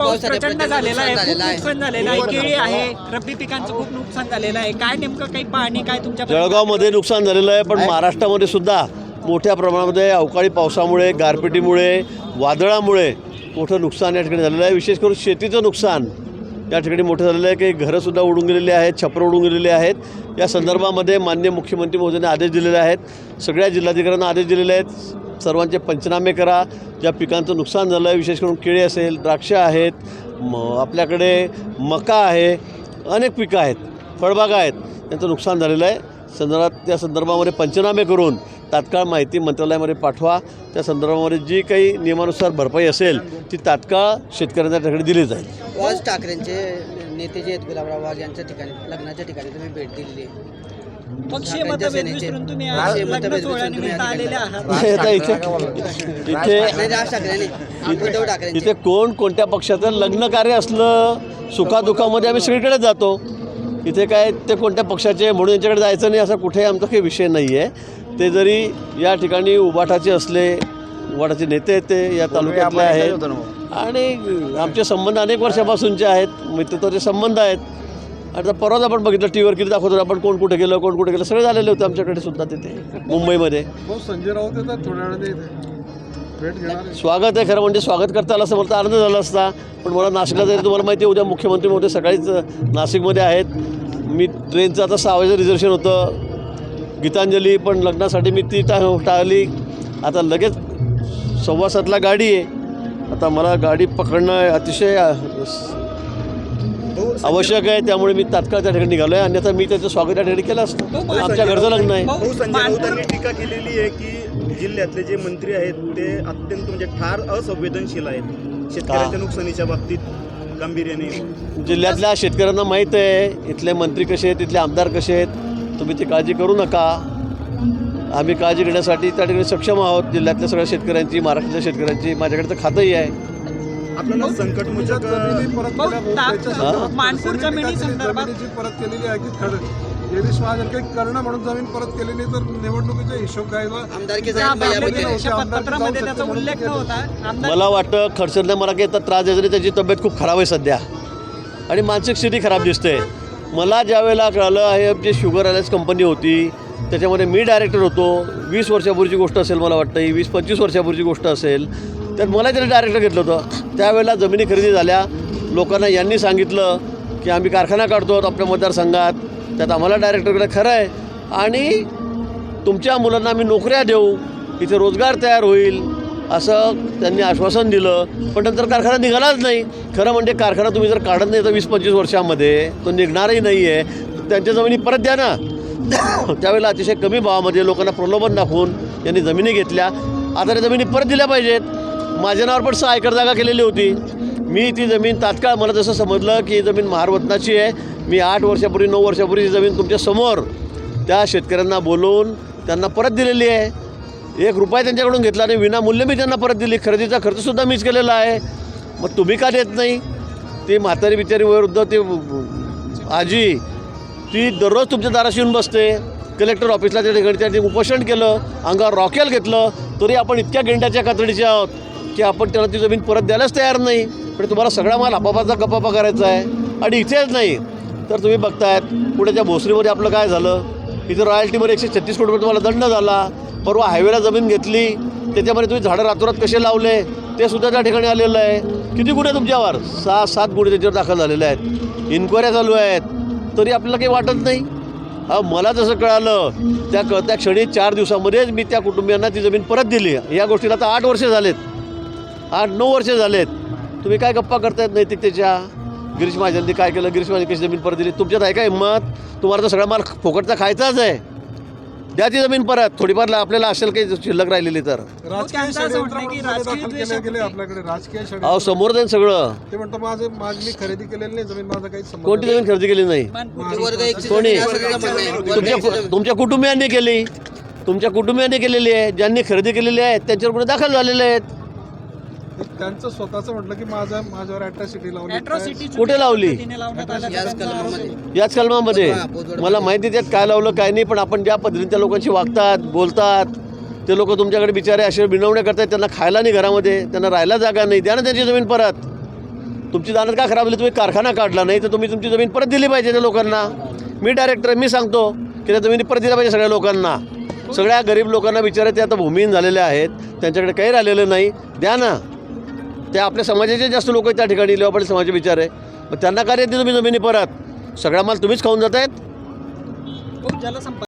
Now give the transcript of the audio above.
पाऊस प्रचंड झालेला आहे, खूप नुकसान झालेलं आहे. केळी आहे, रब्बी पिकांचं खूप नुकसान झालेलं आहे. काय नेमकं काही पाहणी काय तुमच्या जळगावमध्ये नुकसान झालेलं आहे, पण महाराष्ट्रामध्ये सुद्धा मोठ्या प्रमाणामध्ये अवकाळी पावसामुळे, गारपिटीमुळे, वादळामुळे मोठं नुकसान या ठिकाणी झालेलं आहे. विशेष करून शेतीचं नुकसान या ठिकाणी मोठं झालेलं आहे. काही घरंसुद्धा उडून गेलेली आहेत, छपरं उडून गेलेले आहेत. या संदर्भामध्ये माननीय मुख्यमंत्री महोदयांनी आदेश दिलेले आहेत. सगळ्या जिल्हाधिकाऱ्यांना आदेश दिलेले आहेत. सर्वांचे पंचनामे करा. ज्या पिकांचं नुकसान झालं आहे, विशेष करून केळी असेल, द्राक्ष आहेत, आपल्याकडे मका आहे, अनेक पिकं आहेत, फळबागा आहेत, त्यांचं नुकसान झालेलं आहे. त्या संदर्भामध्ये पंचनामे करून तात्काळ माहिती मंत्रालयामध्ये पाठवा. त्या संदर्भामध्ये जी काही नियमानुसार भरपाई असेल ती तात्काळ शेतकऱ्यांच्या ठिकाणी दिली जाईल. वाज ठाकरेंचे नेते जे आहेत गुलाबराव वाघ यांच्या ठिकाणी लग्नाच्या ठिकाणी तुम्ही भेट दिलेली आहे. पक्षीय मतभेद विसरून तुम्ही आज लग्न सोहळ्यानिमित्त आलेले आहात. इथे कोण कोणत्या पक्षाचं लग्न कार्य असलं, सुखादुखामध्ये आम्ही सगळीकडे जातो. इथे काय ते कोणत्या पक्षाचे म्हणून यांच्याकडे जायचं नाही असा कुठेही आमचा काही विषय नाही आहे. ते जरी या ठिकाणी उबाटाचे असले, उबाटाचे नेते आहेत, ते या तालुक्यातले आहेत आणि आमचे संबंध अनेक वर्षापासूनचे आहेत, मित्रत्वाचे संबंध आहेत. आता परवाच आपण बघितलं टी व्हीवर किती दाखवतो आपण कोण कुठे गेलं सगळे झालेले होते आमच्याकडे सुद्धा तिथे मुंबईमध्ये. संजय राऊत येतात थोड्या वेळाने भेट घेणार. स्वागत आहे, खरं म्हणजे स्वागत करता आलं असं मला तर आनंद झाला असता. पण मला नाशिकला जायचं, तुम्हाला माहिती आहे उद्या मुख्यमंत्री महोदय सकाळीच नाशिकमध्ये आहेत. मी ट्रेनचं आता 6 वाजेचं रिझर्वेशन होतं गीतांजली, पण लग्नासाठी मी ती टाळली. आता लगेच 6:15ला गाडी आहे. आता मला गाडी पकडणं अतिशय आवश्यक आहे, त्यामुळे मी तात्काळ त्या ठिकाणी निघालो आहे. अन्यथा मी त्याचं स्वागत त्या ठिकाणी केलं असतं. आमच्या घरचं लग्न आहे. संजय राऊतांनी टीका केलेली आहे की जिल्ह्यातले जे मंत्री आहेत ते अत्यंत म्हणजे ठार असंवेदनशील आहेत शेतकऱ्यांच्या नुकसानीच्या बाबतीत गांभीर्याने. जिल्ह्यातल्या शेतकऱ्यांना माहीत आहे इथले मंत्री कसे आहेत, इथले आमदार कसे आहेत. तुम्ही ती काळजी करू नका. आम्ही काळजी घेण्यासाठी त्या ठिकाणी सक्षम आहोत. जिल्ह्यातल्या सगळ्या शेतकऱ्यांची, महाराष्ट्रातल्या शेतकऱ्यांची माझ्याकडे तर खातंही आहे. आपल्याला संकटमोचक मानपूर जमिनी संदर्भात परत केलेली आहे की गिरीश महाजन काही करणं म्हणून जमीन परत केलेली तर निवडणुकीचा हिशोब घ्यायला शपथपत्रामध्ये त्याचा उल्लेख नव्हता. मला वाटतं खडसरने मला काही त्रास द्यायचा नाही. त्याची तब्येत खूप खराब आहे सध्या आणि मानसिक स्थिती खराब दिसते. मला ज्या वेळेला कळलं आहे जे शुगर अलायन्स कंपनी होती त्याच्यामध्ये मी डायरेक्टर होतो. 20 वर्षापूर्वीची गोष्ट असेल, मला वाटतं ही 20-25 वर्षापूर्वीची गोष्ट असेल. तर मला त्याने डायरेक्टर घेतलं होतं. त्यावेळेला जमिनी खरेदी झाल्या. लोकांना यांनी सांगितलं की आम्ही कारखाना काढतो आपल्या मतदारसंघात, त्यात आम्हाला डायरेक्टर केलं. खरं आहे. आणि तुमच्या मुलांना आम्ही नोकऱ्या देऊ, इथे रोजगार तयार होईल असं त्यांनी आश्वासन दिलं. पण नंतर कारखाना निघालाच नाही. खरं म्हणजे कारखाना तुम्ही जर काढत नाही तर 20-25 वर्षामध्ये तो निघणारही नाही आहे. त्यांच्या जमिनी परत द्या ना. त्यावेळेला अतिशय कमी भावामध्ये लोकांना प्रलोभन दाखवून यांनी जमिनी घेतल्या. आता त्या जमिनी परत दिल्या पाहिजेत. माझ्या नावावर पण 6 एकर जागा केलेली होती. मी ती जमीन तात्काळ, मला जसं समजलं की ही जमीन महारवतनाची आहे, मी 8 वर्षापूर्वी 9 वर्षापूर्वी ही जमीन तुमच्यासमोर त्या शेतकऱ्यांना बोलवून त्यांना परत दिलेली आहे. 1 रुपया त्यांच्याकडून घेतला नाही, विनामूल्य मी त्यांना परत दिली. खरेदीचा खर्चसुद्धा मीच केलेला आहे. मग तुम्ही का देत नाही? ती म्हातारी बिचारी वयोवृद्ध ती आजी ती दररोज तुमच्या दाराशी येऊन बसते. कलेक्टर ऑफिसला त्या ठिकाणी त्यांनी उपोषण केलं, अंगावर रॉकेल घेतलं, तरी आपण इतक्या गेंड्याच्या कातडीचे आहोत की आपण त्याला ती जमीन परत द्यायलाच तयार नाही. पण तुम्हाला सगळा माल हापापाचा गप्पा करायचा आहे. आणि इथेच नाही तर तुम्ही बघतायत पुण्याच्या भोसरीमध्ये आपलं काय झालं. इथं रॉयल्टीमध्ये 136 कोटी रुपये तुम्हाला दंड झाला. परवा हायवेला जमीन घेतली, त्याच्यामध्ये तुम्ही झाडं रातोरात कसे लावले ते सुद्धा त्या ठिकाणी आलेलं आहे. किती गुन्हे तुमच्यावर? 6-7 गुन्हे त्याच्यावर दाखल झालेले आहेत. इन्क्वायऱ्या चालू आहेत, तरी आपल्याला काही वाटत नाही. मला जसं कळालं त्या क्षणी 4 दिवसामध्येच मी त्या कुटुंबियांना ती जमीन परत दिली. या गोष्टीला आता 8 वर्ष झालेत, 8-9 वर्ष झालेत. तुम्ही काय गप्पा करतायत नैतिकतेच्या? गिरीश महाजननी काय केलं? गिरीश महाजन कशी जमीन परत दिली? तुमच्यात आहे का हिंमत? तुम्हाला तर सगळा माल फुकटचा खायचाच आहे. द्या ती जमीन परत. थोडीफार आपल्याला असेल काही शिल्लक राहिलेली तर. अहो समोर जाईल सगळं. ते म्हणतो मी खरेदी केलेली नाही जमीन, माझं काही संबंध. कोणती जमीन खरेदी केली नाही? कोणी? तुमच्या कुटुंबियांनी केली. तुमच्या कुटुंबियांनी केलेली आहे. ज्यांनी खरेदी केलेली आहे त्यांच्यावर गुन्हे दाखल झालेले आहेत. त्यांचं स्वतःचं म्हटलं की माझ्यावर अॅट्रॉसिटी लावली. कुठे लावली? याच कलमामध्ये. मला माहिती त्यात काय लावलं काय नाही. पण आपण ज्या पद्धतीने त्या लोकांशी वागतात, बोलतात, ते लोक तुमच्याकडे बिचारे असे बिनवण्या करतात. त्यांना खायला नाही घरामध्ये, त्यांना राहायला जागा नाही. द्या ना त्यांची जमीन परत. तुमची जाणत का खराब झाली, तुम्ही कारखाना काढला नाही तर तुम्ही तुमची जमीन परत दिली पाहिजे त्या लोकांना. मी डायरेक्टर मी सांगतो की त्या जमिनी परत दिल्या पाहिजे सगळ्या लोकांना. सगळ्या गरीब लोकांना बिचारे ते आता भूमिहीन झालेले आहेत, त्यांच्याकडे काही राहिलेलं नाही, द्या ना. ते आपल्या समाजाचे जास्त लोक त्या ठिकाणी लेवापाटील समाजाचे विचार आहे, मग त्यांना काय देते तुम्ही जमिनी परत? सगळा माल तुम्हीच खाऊन जात आहेत. जलसंपदा